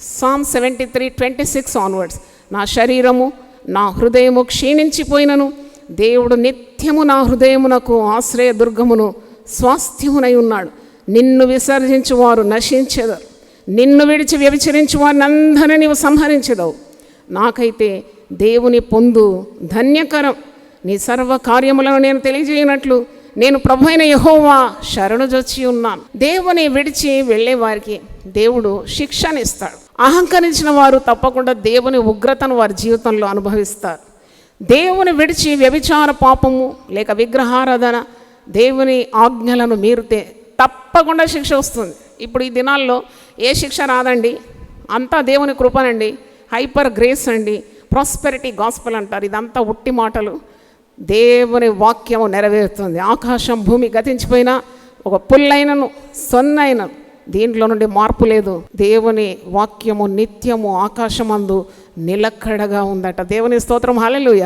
Psalm 73:26 onwards. నా శరీరము నా హృదయము క్షీణించిపోయినను దేవుడు నిత్యము నా హృదయమునకు ఆశ్రయదుర్గమును స్వాస్థ్యమునై ఉన్నాడు. నిన్ను విసర్జించు వారు నశించెదరు, నిన్ను విడిచి వ్యభిచరించు వారిని అందరినీ నీవు సంహరించెదవు. నాకైతే దేవుని పొందు ధన్యకరం. నీ సర్వ కార్యములను నేను తెలియజేయనట్లు నేను ప్రభువైన యెహోవా శరణుజొచ్చి ఉన్నాను. దేవుని విడిచి వెళ్ళే వారికి దేవుడు శిక్షనిస్తాడు. అహంకరించిన వారు తప్పకుండా దేవుని ఉగ్రతను వారి జీవితంలో అనుభవిస్తారు. దేవుని విడిచి వ్యభిచార పాపము లేక విగ్రహారాధన, దేవుని ఆజ్ఞలను మీరితే తప్పకుండా శిక్ష వస్తుంది. ఇప్పుడు ఈ దినాల్లో ఏ శిక్ష రాదండి, అంతా దేవుని కృపనండి, హైపర్ గ్రేస్ అండి, ప్రాస్పెరిటీ గాస్పెల్ అంటారు. ఇదంతా ఉట్టి మాటలు. దేవుని వాక్యము నెరవేరుతుంది. ఆకాశం భూమి గతించిపోయినా ఒక పుల్లైనను సొన్నైనను దీంట్లో నుండి మార్పు లేదు. దేవుని వాక్యము నిత్యము ఆకాశమందు నిలకడగా ఉందట. దేవుని స్తోత్రం, హల్లెలూయా.